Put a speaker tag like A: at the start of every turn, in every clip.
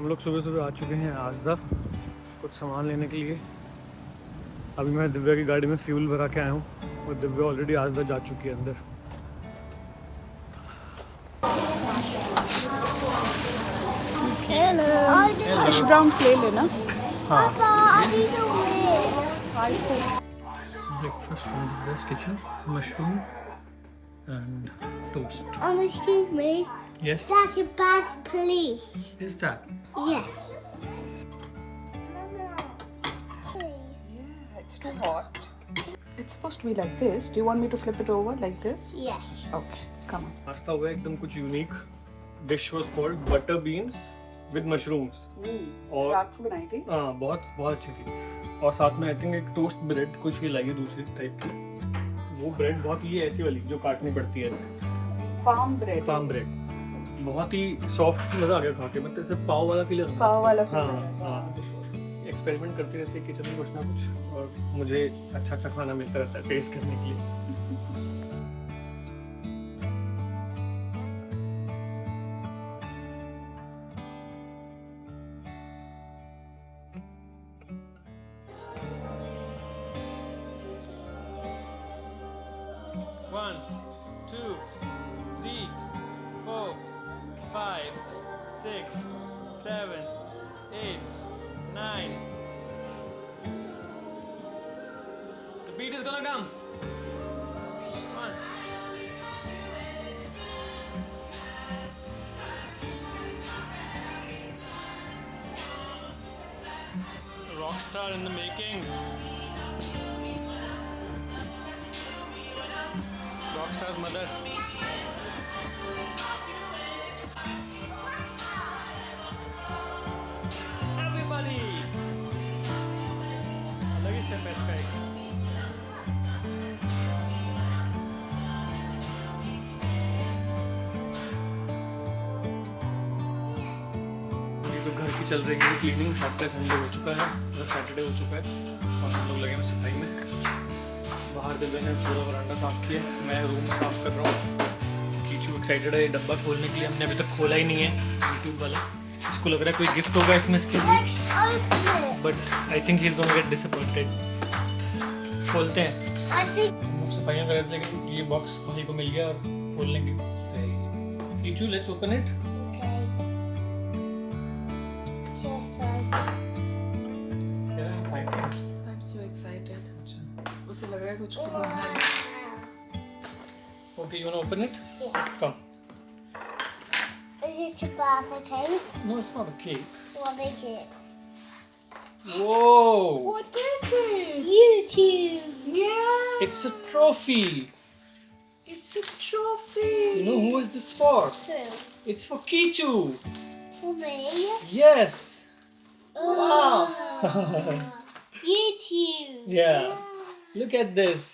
A: हम लोग सुबह सुबह आ चुके हैं आजदा कुछ सामान लेने के लिए। अभी मैं दिव्या की गाड़ी में फ्यूल भरा के आया हूँ और दिव्या ऑलरेडी आजदा जा चुकी है अंदर।
B: हैश ब्राउन ले लेना।
A: हाँ,
B: हाँ
A: breakfast from Divya's kitchen, mushroom and toast.
C: Excuse me,
A: Yes.
C: that's a bad police.
A: Is that?
C: Yes.
B: Yeah, it's too hot. It's supposed to be like this. Do you want me to flip it over like this?
C: Yes.
B: Okay, come on.
A: नाश्ता हुआ एकदम कुछ unique. Dish was called butter beans with mushrooms. और
B: रात को बनाई थी।
A: हाँ, बहुत बहुत अच्छी थी। और साथ में आई थिंक एक टोस्ट ब्रेड कुछ ही लाई दूसरी टाइप की। वो ब्रेड बहुत ही ऐसी वाली जो काटनी पड़ती है,
B: फार्म ब्रेड।
A: Farm bread. बहुत ही सॉफ्ट, मजा आ गया खा के। मतलब जैसे पाव वाला फील है।
B: पाव वाला
A: हाँ हाँ। एक्सपेरिमेंट करते रहते हैं किचन में कुछ ना कुछ, और मुझे अच्छा अच्छा खाना मिलता रहता है टेस्ट करने के लिए। One, two, three, 4, 5, 6, 7, 8, 9. The beat is gonna come. One. Rockstar in the making. Rockstar's mother. Everybody. अलग ही step है इसका एक। अभी तो घर की चल रही है क्लीनिंग। सैटरडे संडे हो चुका है, मतलब सैटरडे हो चुका है और हम लोग लगे हैं सफाई में। बाहर दिव्या ने पूरा वरांडा साफ किया, मैं रूम साफ कर रहा हूँ। कीचू एक्साइटेड है डब्बा खोलने के लिए, हमने अभी तक खोला ही नहीं है यूट्यूब वाला। इसको लग रहा है कोई गिफ्ट होगा इसमें इसके लिए,
C: Let's open it.
A: But I think he is gonna get disappointed. खोलते हैं।
C: I think
A: हम लोग सफाइयाँ कर रहे थे लेकिन ये बॉक्स भाई को मिल गया और खोलने की Kichu let's open it.
C: okay. Just
B: I'm so excited. उसे लग रहा है कुछ होना है।
A: Okay, you want open it? Come.
C: Is it a birthday cake?
A: No, it's not a cake.
C: What is it?
A: Whoa!
B: What is it?
C: YouTube.
B: Yeah.
A: It's a trophy.
B: It's a trophy.
A: You know who is this for?
C: Who?
A: It's for Kichu.
C: For me?
A: Yes.
C: YouTube.
A: Yeah. Look at this.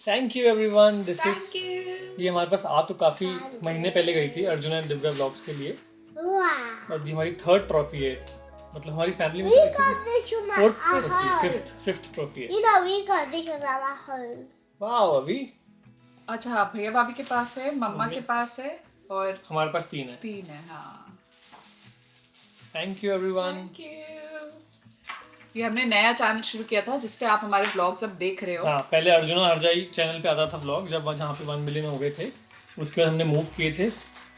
A: Thank you everyone. This is.
B: Thank you.
A: ये हमारे पास आ तो काफी महीने पहले गई थी Arjun and Divya vlogs के लिए,
C: Wow.
A: और ये हमारी थर्ड ट्रॉफी है। मतलब हमारी फैमिली में
C: We got this one at
A: fourth
C: our
A: trophy,
C: home.
A: Fifth trophy है।
C: You know, we got this one at our home.
A: Wow, अभी
B: अच्छा हाँ, भैया भाभी के पास है, मम्मा के पास है और
A: हमारे पास 3 है।
B: 3 है। हाँ।
A: Thank you everyone.
B: Thank you. ये हमने नया चैनल शुरू किया था जिसपे आप हमारे ब्लॉग्स अब देख रहे हो।
A: हाँ, पहले अर्जुना हरजाई चैनल पे आता था व्लॉग, जब जहाँ पे 1 मिलियन हो गए थे। उसके बाद हमने मूव किए थे,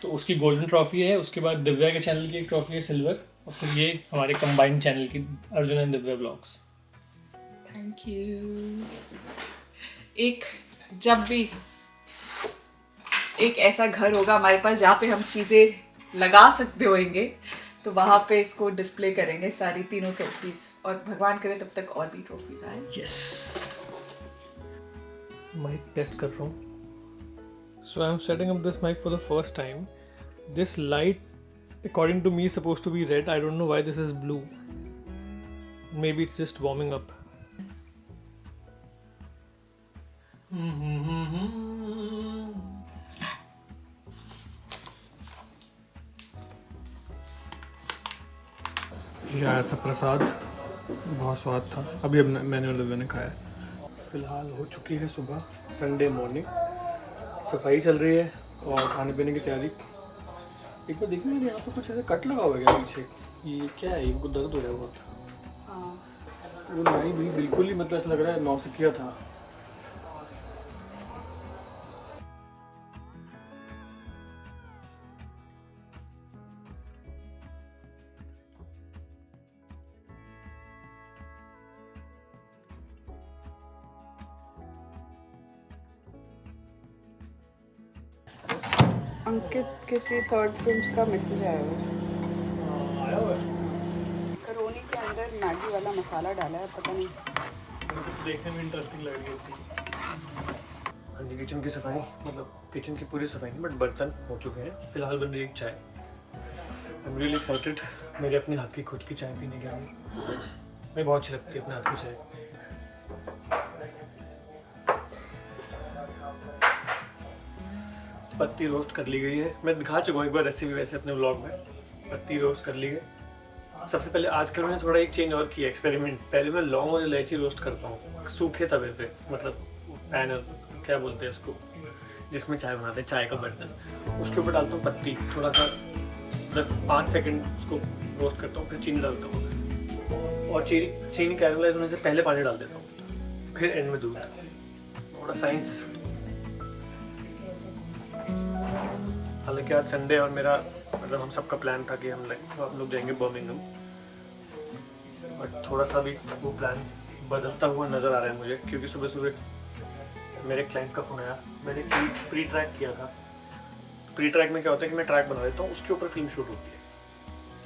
A: तो उसकी गोल्डन ट्रॉफी है। उसके बाद दिव्या के चैनल की एक ट्रॉफी है सिल्वर, और फिर ये हमारे कंबाइंड चैनल की Arjun and Divya vlogs.
B: Thank you. एक जब भी एक ऐसा घर होगा हमारे पास जहाँ पे हम चीज़ें लगा सकते होंगे, तो वहाँ पे इसको डिस्प्ले करेंगे सारी तीनों ट्रॉफीज, और भगवान करे तब तक और भी ट्रॉफीज आए।
A: यस। माइक टेस्ट कर रहा हूँ। So I am setting up this mic for the first time. This light according to me is supposed to be red. I don't know why this is blue. Maybe it's just warming up. ये आया था प्रसाद, बहुत स्वाद था। अभी अब मैंने और दिव्या ने खाया। फिलहाल हो चुकी है सुबह संडे मॉर्निंग, सफाई चल रही है और खाने पीने की तैयारी। एक बार देखिए मेरे यहाँ पे कुछ ऐसे कट लगा हुआ है क्या पीछे? ये क्या है? इनको दर्द हो रहा है बहुत। वो नहीं भी बिल्कुल ही मतलब ऐसा लग रहा है नौसिखिया था।
D: अंकित किसी थर्ड फिल्म का मैसेज आया हुआ है।
A: आया हुआ है।
D: करोनी के अंदर मैगी वाला मसाला डाला है, पता नहीं।
A: देखने में इंटरेस्टिंग लग रही थी। हाँ जी, किचन की सफाई मतलब किचन की पूरी सफाई नहीं बट बर्तन हो चुके हैं। फिलहाल बन रही है एक चाय। आई एम रियली एक्साइटेड मेरे अपने हाथ की खुद की चाय पीने के लिए। मुझे बहुत अच्छी लगती है अपने हाथ की चाय। पत्ती रोस्ट कर ली गई है। मैं दिखा चुका हूँ एक बार रेसिपी वैसे अपने व्लॉग में। पत्ती रोस्ट कर ली गई। सबसे पहले आजकल मैंने थोड़ा एक चेंज और किया एक्सपेरिमेंट। पहले मैं लौंग और इलायची रोस्ट करता हूँ सूखे तवे पे, मतलब पैनल क्या बोलते हैं उसको, जिसमें चाय बनाते हैं, चाय का बर्तन। उसके ऊपर डालता हूँ पत्ती, थोड़ा सा 10-5 सेकंड उसको रोस्ट करता हूँ, फिर चीनी डालता हूँ और चीनी कैरेमलाइज होने से पहले पानी डाल देता हूँ, फिर एंड में दूध। थोड़ा साइंस। हालांकि आज संडे और मेरा मतलब हम सबका प्लान था कि हम लोग जाएंगे बर्मिंघम, बट थोड़ा सा भी वो प्लान बदलता हुआ नज़र आ रहा है मुझे, क्योंकि सुबह सुबह मेरे क्लाइंट का फ़ोन आया। मैंने प्री ट्रैक किया था। प्री ट्रैक में क्या होता है कि मैं ट्रैक बना देता हूँ, उसके ऊपर फिल्म शूट होती है।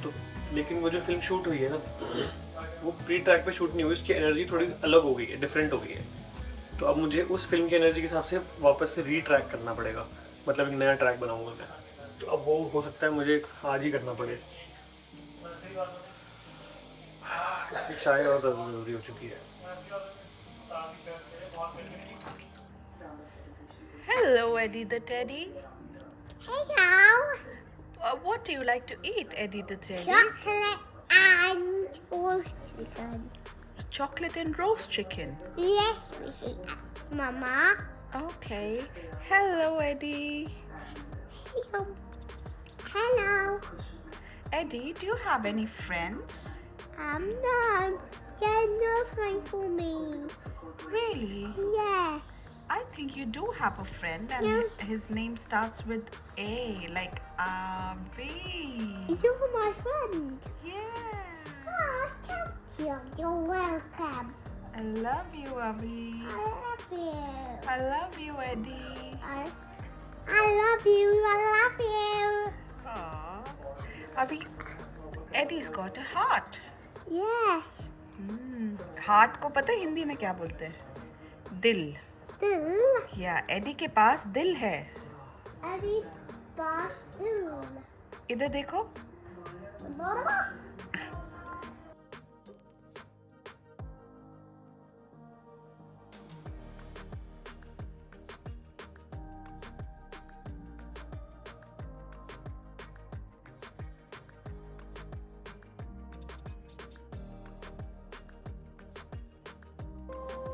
A: तो लेकिन वो जो फिल्म शूट हुई है ना, वो प्री ट्रैक पे शूट नहीं हुई, उसकी एनर्जी थोड़ी अलग हो गई है, डिफरेंट हो गई है। तो अब मुझे उस फिल्म की एनर्जी के हिसाब से वापस से रीट्रैक करना पड़ेगा, मतलब एक नया ट्रैक बनाऊंगा मैं। तो अब वो हो सकता है मुझे आज ही करना पड़े, इसलिए चाय और ज़्यादा ज़रूरी हो चुकी है।
E: Hello, Eddie the Teddy.
C: Hello.
E: What do you like to eat, Eddie the Teddy?
C: Chocolate and roast chicken.
E: Chocolate and roast chicken.
C: Yes, Missy. Mama.
E: Okay. Hello, Eddie.
C: Hello. Hello.
E: Eddie, do you have any friends?
C: No. There's nothing for me.
E: Really?
C: Yes.
E: I think you do have a friend, and
C: Yeah.
E: his name starts with A, like Avi.
C: You're my friend.
E: Yeah.
C: Oh, thank you. You're welcome.
E: I love you, Avi.
C: I love you.
E: I love you, Eddie.
C: I love you. I love you.
E: Aww. Avi, Eddie's got a heart.
C: Yes.
E: Heart को पता है हिंदी में क्या बोलते हैं? दिल। या AD के पास दिल है।
C: Eddie Boston.
E: इधर देखो।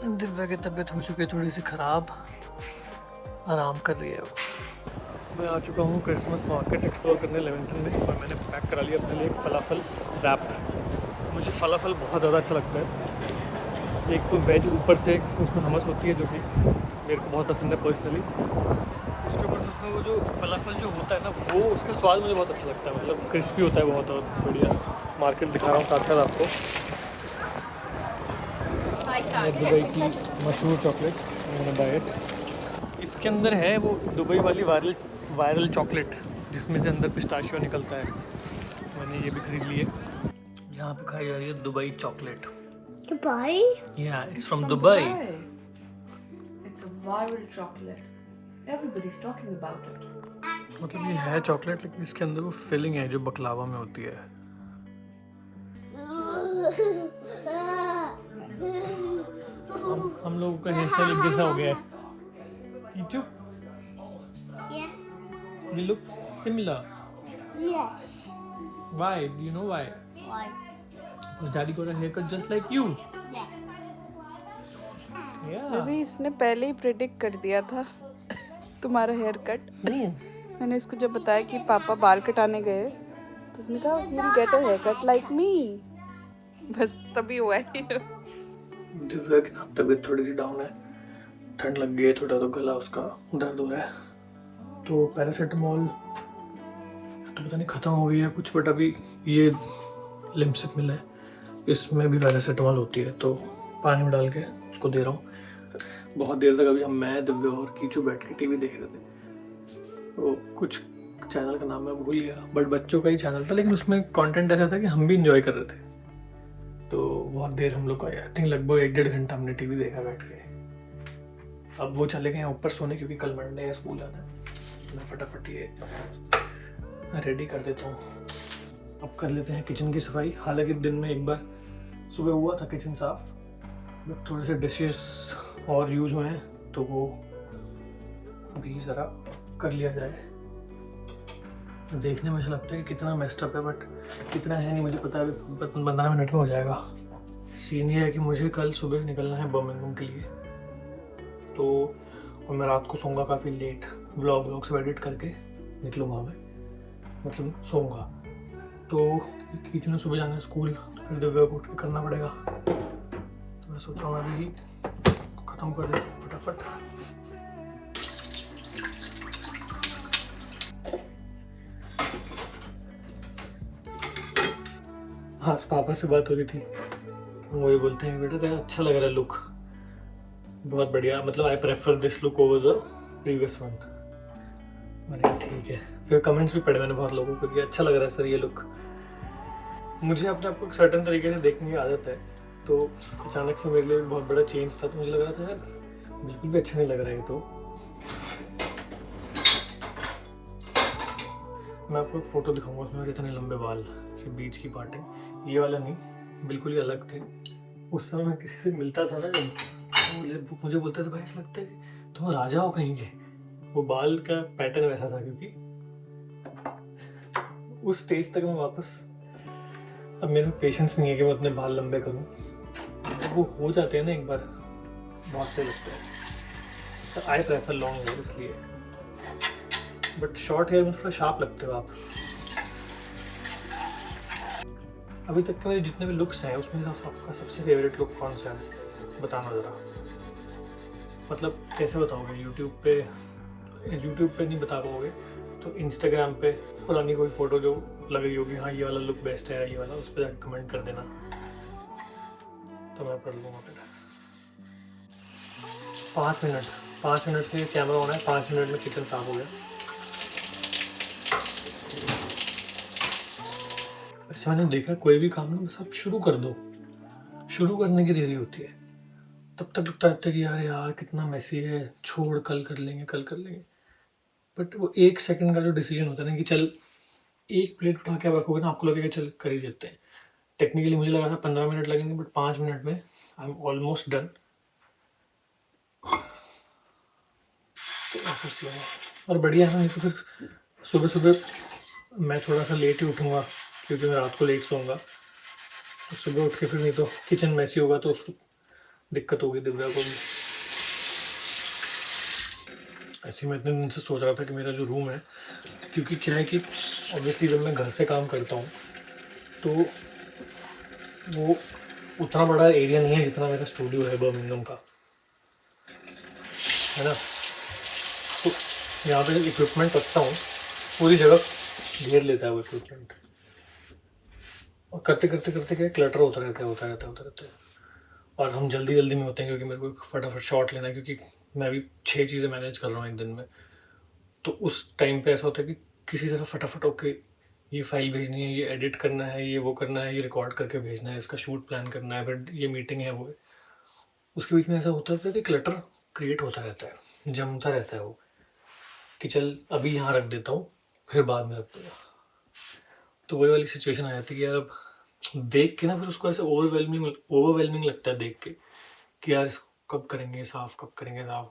A: दिव्या की तबीयत हो चुकी है थोड़ी सी ख़राब, आराम कर रही है वो। मैं आ चुका हूँ क्रिसमस मार्केट एक्सप्लोर करने लेवेंटन में, और मैंने पैक करा लिया अपने लिए एक फलाफल रैप। मुझे फलाफल बहुत ज़्यादा अच्छा लगता है। एक तो वेज ऊपर से उसमें हमस होती है जो कि मेरे को बहुत पसंद है पर्सनली। उसके ऊपर से उसमें वो जो फलाफल जो होता है ना, वो उसका स्वाद मुझे बहुत अच्छा लगता है, मतलब क्रिस्पी होता है बहुत और बढ़िया। मार्केट दिखा रहा हूँ साथ साथ आपको। दुबई की मशहूर चॉकलेट, मैंने बाय इट। इसके अंदर है वो दुबई वाली वायरल चॉकलेट, जिसमें से अंदर पिस्ताशियो निकलता है। मैंने ये भी खरीद ली है। यहाँ पे खाई जा रही है Dubai chocolate.
C: Dubai?
A: Yeah, it's from Dubai.
B: It's a viral chocolate. Everybody's talking about it.
A: मतलब ये है चॉकलेट, लेकिन इसके अंदर वो फिलिंग है जो बकलावा में होती है। हम लोगों का हेयर स्टाइल एक जैसा हो गया है। Kichu,
C: Yeah.
A: we look similar.
C: Yes.
A: Why? Do you know why?
C: Why?
A: Because daddy got a haircut just like you.
C: Yeah.
A: Yeah.
D: अभी इसने पहले ही प्रेडिक्ट कर दिया था तुम्हारा हेयर कट।
A: Who?
D: मैंने इसको जब बताया कि पापा बाल कटाने गए तो उसने कहा you will get a haircut like me, बस तभी हुआ है।
A: दिव्या की ना तबीयत थोड़ी सी डाउन है, ठंड लग गई है थोड़ा, तो गला उसका दर्द हो रहा है। तो पैरासीटामोल तो पता नहीं ख़त्म हो गई है कुछ, बट अभी ये लिम्सिक मिला है, इसमें भी पैरासीटामोल होती है, तो पानी में डाल के उसको दे रहा हूँ। बहुत देर तक अभी हम, मैं, दिव्या और कीचू बैठ के टीवी देख रहे थे। तो कुछ चैनल का नाम मैं भूल गया, बट बच्चों का ही चैनल था, लेकिन उसमें कंटेंट ऐसा था कि हम भी इंजॉय कर रहे थे। तो बहुत देर हम लोग का, आई थिंक लगभग 1-1.5 घंटा हमने टीवी देखा बैठ के। अब वो चले गए हैं ऊपर सोने, क्योंकि कल मंडे है, स्कूल आना है। मैं फटाफट ये रेडी कर देता हूँ। अब कर लेते हैं किचन की सफाई। हालांकि दिन में एक बार सुबह हुआ था किचन साफ, बट थोड़े से डिशेस और यूज हुए हैं, तो वो अभी ज़रा कर लिया जाए। देखने में ऐसा लगता है कि कितना मेस्ड अप है, बट कितना है नहीं मुझे पता है, 15 मिनट में हो जाएगा। सीन ये है कि मुझे कल सुबह निकलना है बर्मिंघम के लिए, तो और मैं रात को सोऊंगा काफ़ी लेट, व्लॉग सब एडिट करके निकलूँगा मैं, मतलब सोऊंगा। तो कीचू ने सुबह जाना है स्कूल, तो फिर दिव्या को उठ के करना पड़ेगा। तो मैं सोच रहा हूँ अभी ख़त्म कर देता हूँ फटाफट। हाँ, पापा से बात हो रही थी, वो ये बोलते हैं बेटा तेरा अच्छा लग रहा है लुक, बहुत बढ़िया, मतलब I prefer this look over the previous one. मैंने ठीक है। फिर कमेंट्स भी पढ़े मैंने बहुत लोगों को कि अच्छा लग रहा है सर ये लुक। मुझे अपने आप को एक सर्टेन तरीके से देखने की आदत है, तो अचानक से मेरे लिए बहुत बड़ा चेंज था, तो मुझे लग रहा था यार बिल्कुल भी अच्छा नहीं लग रहा है। तो मैं आपको एक फ़ोटो दिखाऊंगा, उसमें मेरे इतने लंबे बाल से बीच की पार्ट है, ये वाला नहीं, बिल्कुल ही अलग थे। उस समय मैं किसी से मुझे बोलता था भाई ऐसा लगता है कि तुम राजा हो कहीं के। वो बाल का पैटर्न वैसा था, क्योंकि उस स्टेज तक मैं वापस, अब मेरे में पेशेंस नहीं है कि मैं अपने बाल लंबे करूं। वो हो जाते हैं ना एक बार, बहुत सही लगता है। तो आई प्रेफर लॉन्ग हेयर इसलिए, बट शॉर्ट हेयर में थोड़ा शार्प लगते हो आप। अभी तक के मेरे जितने भी लुक्स हैं उसमें आपका सबसे फेवरेट लुक कौन सा है, बताना ज़रा। मतलब कैसे बताओगे, यूट्यूब पे नहीं बता पाओगे, तो इंस्टाग्राम पे पुरानी कोई फ़ोटो जो लग रही होगी हाँ ये वाला लुक बेस्ट है, ये वाला, उस पर जाकर कमेंट कर देना, तो मैं पढ़ लूँगा। फिर 5 मिनट से कैमरा ऑन है, 5 मिनट में किचन साफ हो गया। वैसे मैंने देखा कोई भी काम ना बस आप शुरू कर दो, शुरू करने की देरी होती है, तब तक लगता रहता है कि यार कितना मैसी है, छोड़ कल कर लेंगे। बट वो 1 सेकंड का जो डिसीजन होता है ना कि चल एक प्लेट उठा के रखोगे ना, आपको लगेगा चल कर ही देते हैं। टेक्निकली मुझे लगा था 15 मिनट लगेंगे, बट 5 मिनट में आई एम ऑलमोस्ट डन। तो ऐसा सीन है, और बढ़िया है। नहीं तो फिर सुबह मैं थोड़ा सा लेट ही उठूँगा, क्योंकि मैं रात को लेट सोऊंगा, तो सुबह उठ के फिर नहीं तो किचन मैसी होगा तो उसको दिक्कत होगी दिव्या को भी। ऐसे मैं इतने दिन से सोच रहा था कि मेरा जो रूम है, क्योंकि क्या है कि ऑब्वियसली जब मैं घर से काम करता हूँ तो वो उतना बड़ा एरिया नहीं है जितना मेरा स्टूडियो है बर्मिंघम का, है ना। तो यहाँ पे इक्विपमेंट रखता हूँ, पूरी जगह घेर लेता है वो इक्विपमेंट, और करते क्या क्लटर होता रहता है। और हम जल्दी में होते हैं, क्योंकि मेरे को फटाफट शॉट लेना है, क्योंकि मैं अभी 6 चीज़ें मैनेज कर रहा हूँ एक दिन में। तो उस टाइम पे ऐसा होता है कि किसी तरह फटाफट ओके ये फाइल भेजनी है, ये एडिट करना है, ये वो करना है, ये रिकॉर्ड करके भेजना है, इसका शूट प्लान करना है, फिर ये मीटिंग है वो है। उसके बीच में ऐसा होता है कि क्लटर क्रिएट होता रहता है, जमता रहता है वो, कि चल अभी यहाँ रख देता हूँ फिर बाद में रख दूँगा। तो वही वाली सिचुएशन आ जाती है कि यार अब देख के ना फिर उसको ऐसे ओवरवेलमिंग लगता है देख के, कि यार इसको कब करेंगे साफ,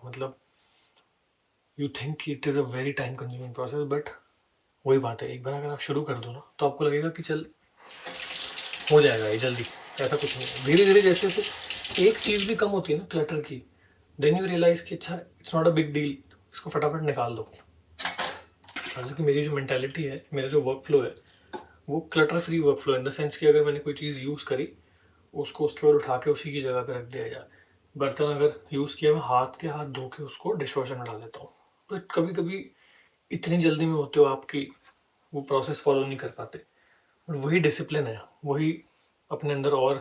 A: मतलब you think it is a very time consuming process, but वही बात है, एक बार अगर आप शुरू कर दो ना तो आपको लगेगा कि चल हो जाएगा ये जल्दी। ऐसा कुछ नहीं है, धीरे धीरे जैसे एक चीज़ भी कम होती है ना क्लटर की, देन यू रियलाइज कि अच्छा it's not a big deal, इसको फटाफट निकाल दो। हालांकि मेरी जो मेंटालिटी है, मेरा जो वर्क फ्लो है, वो क्लटर फ्री वर्क फ्लो है, इन द सेंस कि अगर मैंने कोई चीज़ यूज़ करी, उसको उसके बाद उठा के उसी की जगह पे रख दिया जाए। बर्तन अगर यूज़ किया, मैं हाथ के हाथ धो के उसको डिश वॉशर में डाल देता हूँ। बट कभी कभी इतनी जल्दी में होते हो आपकी, वो प्रोसेस फॉलो नहीं कर पाते। बट वही डिसिप्लिन है, वही अपने अंदर और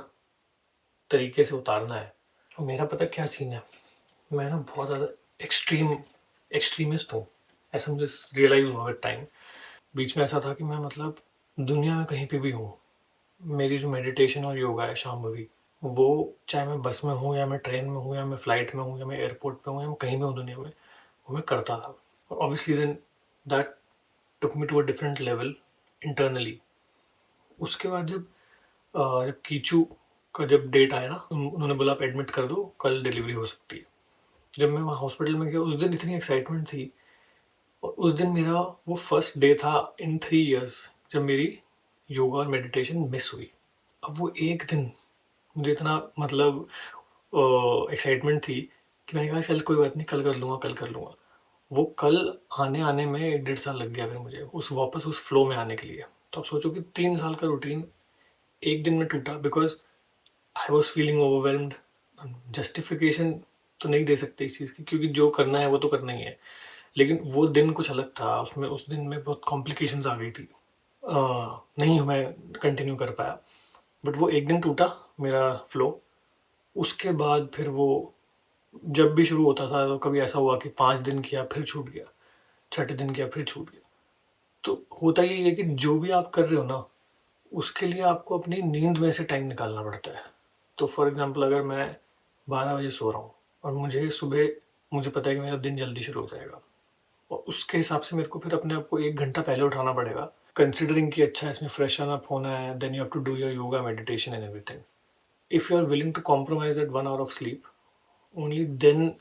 A: तरीके से उतारना है। और मेरा पता क्या सीन है, मैं ना बहुत ज़्यादा एक्सट्रीमिस्ट हूँ, ऐसा मुझे रियलाइज हुआ विद टाइम। बीच में ऐसा था कि मैं मतलब दुनिया में कहीं पे भी हूँ, मेरी जो मेडिटेशन और योगा है शांभवी, वो चाहे मैं बस में हूँ या मैं ट्रेन में हूँ या मैं फ्लाइट में हूँ या मैं एयरपोर्ट पे हूँ या मैं कहीं भी हूँ दुनिया में, वो मैं करता था। और obviously then that took me to a different level internally. उसके बाद जब कीचू का जब डेट आया ना, उन्होंने बोला आप एडमिट कर दो, कल डिलीवरी हो सकती है। जब मैं वहाँ हॉस्पिटल में गया, उस दिन इतनी एक्साइटमेंट थी। और उस दिन मेरा वो फर्स्ट डे था इन 3 years जब मेरी योगा और मेडिटेशन मिस हुई। अब वो एक दिन मुझे इतना मतलब एक्साइटमेंट थी कि मैंने कहा चल कोई बात नहीं, कल कर लूँगा, कल कर लूँगा। वो कल आने आने में 1.5 साल लग गया फिर मुझे वापस उस फ्लो में आने के लिए। तो आप सोचो कि 3 साल का रूटीन एक दिन में टूटा, because I was feeling overwhelmed. Justification तो नहीं दे सकते इस चीज़ की, क्योंकि जो करना है वो तो करना ही है। लेकिन वो दिन कुछ अलग था, उसमें उस दिन में बहुत कॉम्प्लिकेशंस आ गई थी। नहीं मैं कंटिन्यू कर पाया। बट वो एक दिन टूटा मेरा फ्लो। उसके बाद फिर वो जब भी शुरू होता था तो कभी ऐसा हुआ कि 5 दिन किया फिर छूट गया, छठे दिन किया फिर छूट गया। तो होता यही है कि जो भी आप कर रहे हो ना, उसके लिए आपको अपनी नींद में से टाइम निकालना पड़ता है। तो फॉर एग्जांपल अगर मैं 12 बजे सो रहा हूँ और मुझे सुबह मुझे पता है कि मेरा दिन जल्दी शुरू हो जाएगा, और उसके हिसाब से मेरे को फिर अपने आप को 1 घंटा पहले उठाना पड़ेगा, कंसिडरिंग कि अच्छा इसमें फ्रेशन अप होना है, then you have to do your yoga meditation and everything. If you are willing to compromise that 1 hour of sleep, only then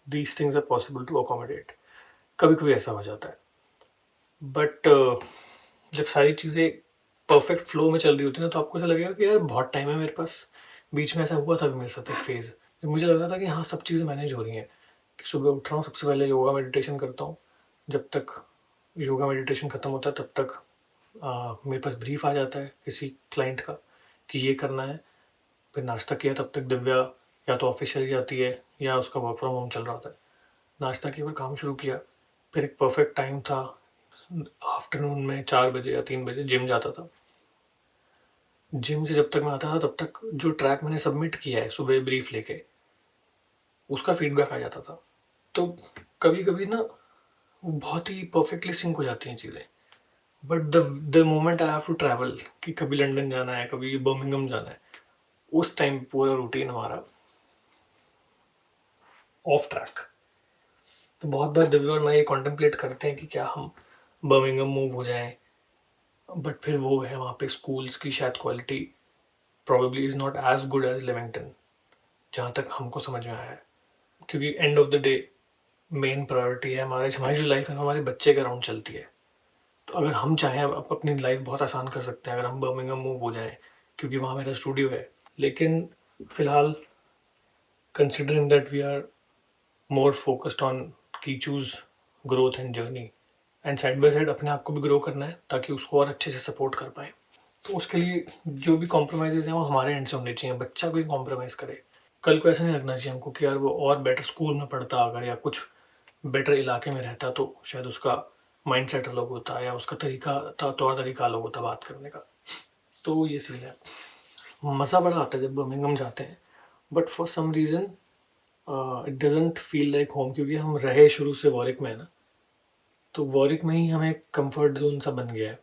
A: these things are possible to accommodate. कभी कभी ऐसा हो जाता है, बट जब सारी चीज़ें परफेक्ट फ्लो में चल रही होती है ना, तो आपको ऐसा लगेगा कि यार बहुत टाइम है मेरे पास। बीच में ऐसा हुआ था मेरे साथ एक फेज़, मुझे लग रहा था कि हाँ सब चीज़ें मैनेज हो रही हैं, कि सुबह उठ रहा हूँ, सबसे पहले योगा मेडिटेशन करता हूँ, जब तक योगा मेडिटेशन ख़त्म होता है तब तक मेरे पास ब्रीफ आ जाता है किसी क्लाइंट का कि ये करना है। फिर नाश्ता किया, तब तक दिव्या या तो ऑफिस चली जाती है या उसका वर्क फ्रॉम होम चल रहा होता है। नाश्ता किया, फिर काम शुरू किया। फिर एक परफेक्ट टाइम था, आफ्टरनून में 4 बजे या 3 बजे जिम जाता था। जिम से जब तक मैं आता था तब तक जो ट्रैक मैंने सबमिट किया है सुबह ब्रीफ लेके, उसका फीडबैक आ जाता था। तो कभी कभी ना बहुत ही परफेक्टली सिंक हो जाती हैं चीज़ें। But the moment I have to travel, कि कभी लंदन जाना है, कभी बर्मिंघम जाना है, उस टाइम पूरा रूटीन हमारा ऑफ ट्रैक। तो बहुत बार दिव्या और मैं ये कॉन्टेम्पलेट करते हैं कि क्या हम बर्मिंघम मूव हो जाएं, बट फिर वो है वहाँ पे स्कूल्स की शायद quality probably is not as good as Livingston, जहाँ तक हमको समझ में आया है। क्योंकि end of the day main priority है हमारी जो लाइफ है हमारे बच्चे के अराउंड चलती है। तो अगर हम चाहें अब अपनी लाइफ बहुत आसान कर सकते हैं अगर हम बर्मिंघम मूव हो जाएं, क्योंकि वहाँ मेरा स्टूडियो है। लेकिन फ़िलहाल considering that we are more focused on कीचूज़ growth and journey, and side by side अपने आप को भी ग्रो करना है ताकि उसको और अच्छे से सपोर्ट कर पाए। तो उसके लिए जो भी कॉम्प्रोमाइज़ हैं वो हमारे एंड से होने चाहिए, बच्चा कोई कॉम्प्रोमाइज़ करे। कल को ऐसा नहीं लगना चाहिए हमको कि यार वो और बेटर स्कूल में पढ़ता अगर, या कुछ बेटर इलाके में रहता तो शायद उसका माइंड सेट अलग होता या उसका तौर तरीका अलग होता बात करने का। तो ये सीन है। मज़ा बड़ा आता है जब बर्मिंघम जाते हैं, but for some reason it doesn't feel like home, क्योंकि हम रहे शुरू से वॉरिक में है ना, तो वॉरिक में ही हमें कंफर्ट जोन सा बन गया है,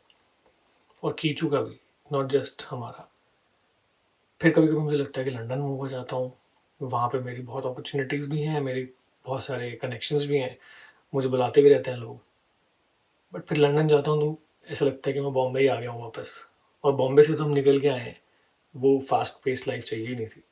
A: और कीचू का भी, नॉट जस्ट हमारा। फिर कभी कभी मुझे लगता है कि लंदन मूव हो जाता हूँ, वहाँ पे मेरी बहुत अपॉर्चुनिटीज़ भी हैं, मेरी बहुत सारे कनेक्शंस भी हैं, मुझे बुलाते भी रहते हैं लोग। बट फिर लंदन जाता हूँ तो ऐसा लगता है कि मैं बॉम्बे ही आ गया हूँ वापस, और बॉम्बे से तो हम निकल के आए हैं, वो फास्ट पेस लाइफ चाहिए ही नहीं थी।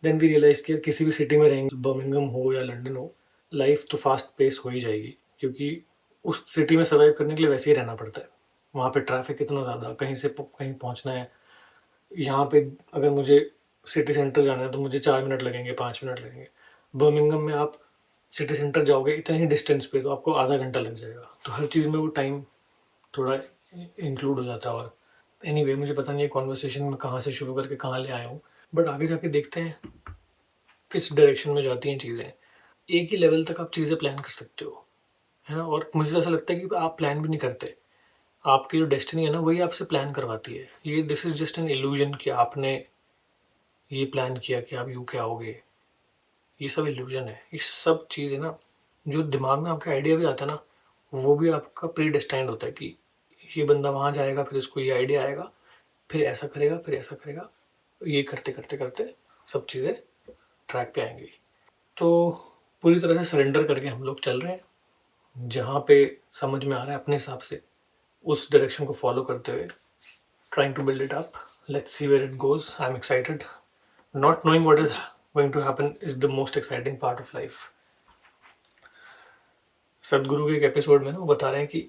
A: देन वी रियलाइज़ कि किसी भी सिटी में रहेंगे, बर्मिंघम हो या लंदन हो, लाइफ तो फास्ट पेस हो ही जाएगी, क्योंकि उस सिटी में सर्वाइव करने के लिए वैसे ही रहना पड़ता है। वहाँ पे ट्रैफिक इतना ज़्यादा, कहीं से कहीं पहुँचना है। यहाँ पे अगर मुझे सिटी सेंटर जाना है तो मुझे 4 मिनट लगेंगे, 5 मिनट लगेंगे। बर्मिंघम में आप सिटी सेंटर जाओगे इतने ही डिस्टेंस पे तो आपको आधा घंटा लग जाएगा। तो हर चीज़ में वो टाइम थोड़ा इंक्लूड हो जाता है। और एनीवे मुझे पता नहीं है कॉन्वर्सेशन में कहाँ से शुरू करके कहाँ ले आया हूँ, बट आगे जाके देखते हैं किस डायरेक्शन में जाती हैं चीज़ें। एक ही लेवल तक आप चीज़ें प्लान कर सकते हो, है ना। और मुझे तो ऐसा लगता है कि आप प्लान भी नहीं करते, आपकी जो डेस्टिनी है ना वही आपसे प्लान करवाती है। ये this is just an illusion कि आपने ये प्लान किया कि आप यूके आओगे, ये सब इल्यूजन है। ये सब चीज़ है ना, जो दिमाग में आपका आइडिया भी आता है ना, वो भी आपका प्री डेस्टाइंड होता है कि ये बंदा वहाँ जाएगा, फिर इसको ये आइडिया आएगा, फिर ऐसा करेगा, फिर ऐसा करेगा। ये करते करते करते सब चीज़ें ट्रैक पे आएंगी। तो पूरी तरह से सरेंडर करके हम लोग चल रहे हैं, जहाँ पे समझ में आ रहा है अपने हिसाब से उस डायरेक्शन को फॉलो करते हुए trying to build it up. Let's see where it goes. I am excited. Not knowing what is going to happen is the most exciting part of life. Sadhguru के एक एपिसोड में ना वो बता रहे हैं कि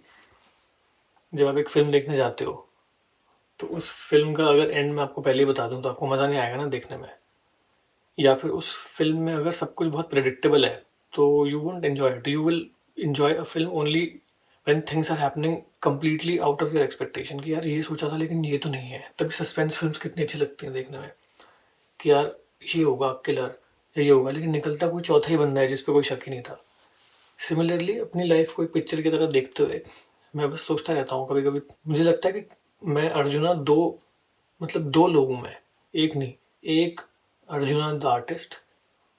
A: जब आप एक फिल्म देखने जाते हो तो उस फिल्म का अगर एंड में आपको पहले ही बता दूं तो आपको मज़ा नहीं आएगा ना देखने में। या फिर उस फिल्म में अगर सब कुछ बहुत प्रेडिक्टेबल है तो you won't enjoy it. You will enjoy a film only when things are happening completely out of your expectation कि यार ये सोचा था लेकिन ये तो नहीं है। तभी सस्पेंस फिल्म्स कितनी अच्छी लगती हैं देखने में कि यार ये होगा किलर या ये होगा, लेकिन निकलता कोई चौथा ही बंदा है जिस पे कोई शक ही नहीं था। सिमिलरली अपनी लाइफ को एक पिक्चर की तरह देखते हुए मैं बस सोचता रहता हूँ कभी कभी। मुझे लगता है कि मैं अर्जुना दो लोगों में एक नहीं, एक अर्जुना द आर्टिस्ट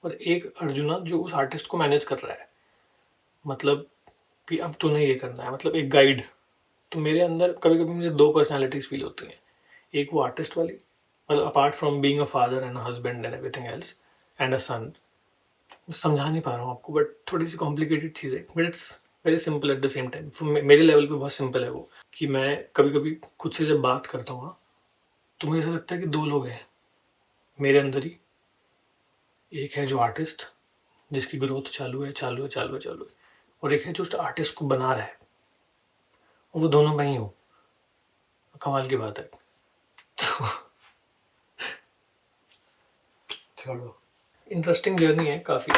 A: और एक अर्जुना जो उस आर्टिस्ट को मैनेज कर रहा है। मतलब कि अब तूने ये करना है, मतलब एक गाइड। तो मेरे अंदर कभी कभी मुझे दो पर्सनालिटीज़ फील होती हैं। एक वो आर्टिस्ट वाली, मतलब apart from being a father and a husband and everything else and a son. समझा नहीं पा रहा हूँ आपको, बट थोड़ी सी कॉम्प्लिकेटेड चीज़ है, but it's very simple at the same time. मेरे लेवल पे बहुत सिंपल है वो, कि मैं कभी कभी खुद से जब बात करता हूँ ना तो मुझे ऐसा लगता है कि दो लोग हैं मेरे अंदर ही। एक है जो आर्टिस्ट जिसकी ग्रोथ चालू है, और एक है जो उस आर्टिस्ट को बना रहा है, और वो दोनों मैं ही हूँ। कमाल की बात है। तो चलो, इंटरेस्टिंग जर्नी है काफ़ी।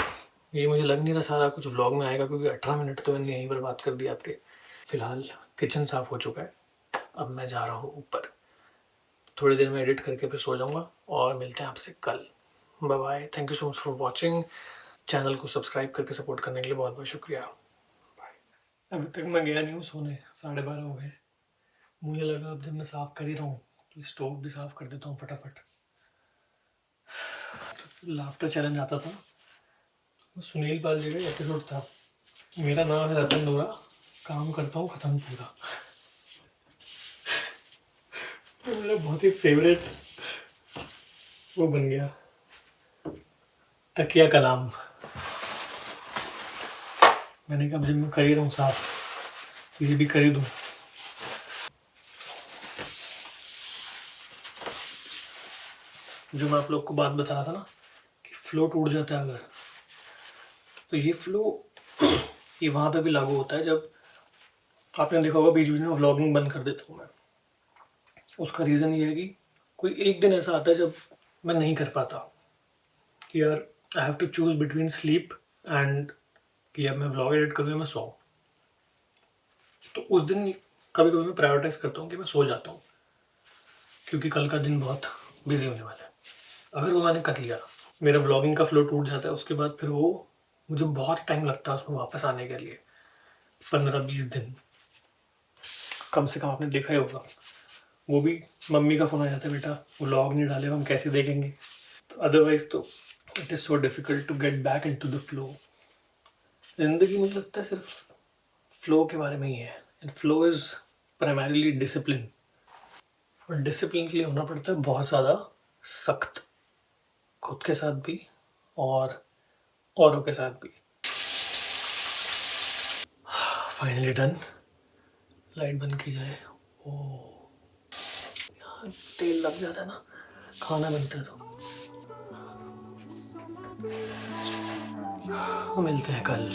A: ये मुझे लग नहीं रहा सारा कुछ व्लॉग में आएगा, क्योंकि 18 मिनट तो मैंने यहीं पर बात कर दी आपके। फ़िलहाल किचन साफ़ हो चुका है, अब मैं जा रहा हूँ ऊपर। थोड़ी देर में एडिट करके फिर सो जाऊँगा और मिलते हैं आपसे कल। Bye bye. Thank you so much for watching. Channel को सब्सक्राइब करके सपोर्ट करने के लिए बहुत बहुत शुक्रिया। बाय। अभी तक मैं गया नहीं हूँ सोने, 12:30 हो गए। मुझे लगा अब जब मैं साफ़ कर ही रहा हूँ तो स्टोव भी साफ़ कर देता हूँ फटाफट। लाफ्टर चैलेंज आता था, सुनील पाल जी का एपिसोड था। मेरा नाम है रतन नोरा, काम करता हूँ ख़त्म पूरा। तो मेरा बहुत ही फेवरेट वो बन गया, तकिया कलाम। मैंने कहा जब मैं कर ही रहा हूँ साफ, ये भी कर ही दूँ। जो मैं आप लोग को बात बता रहा था ना कि फ्लो टूट जाता है अगर, तो ये फ्लो ये वहाँ पे भी लागू होता है। जब आपने देखा होगा बीच बीच में व्लॉगिंग बंद कर देता हूँ मैं, उसका रीज़न ये है कि कोई एक दिन ऐसा आता है जब मैं नहीं कर पाता कि यार I have to choose between sleep and कि अब मैं व्लॉग एडिट करूँ या मैं सोऊं। तो उस दिन कभी कभी मैं प्रायोरिटाइज करता हूँ कि मैं सो जाता हूँ, क्योंकि कल का दिन बहुत बिजी होने वाला है। अगर वो मैंने कर लिया, मेरा व्लॉगिंग का फ्लो टूट जाता है। उसके बाद फिर वो मुझे बहुत टाइम लगता है उसमें वापस आने के लिए, 15-20 दिन कम से कम। आपने देखा ही होगा, वो भी मम्मी का फ़ोन आ जाता है, बेटा व्लॉग नहीं डाले हम कैसे देखेंगे। तो अदरवाइज तो it is so difficult to get back into the flow. ज़िंदगी मुझे लगता है सिर्फ फ्लो के बारे में ही है, and flow is primarily discipline. और डिसिप्लिन के लिए होना पड़ता है बहुत ज़्यादा सख्त, खुद के साथ भी और औरों के साथ भी। Finally done. लाइट बंद की जाए। ओह, यहाँ तेल लग जाता है ना खाना बनता है तो। मिलते हैं कल।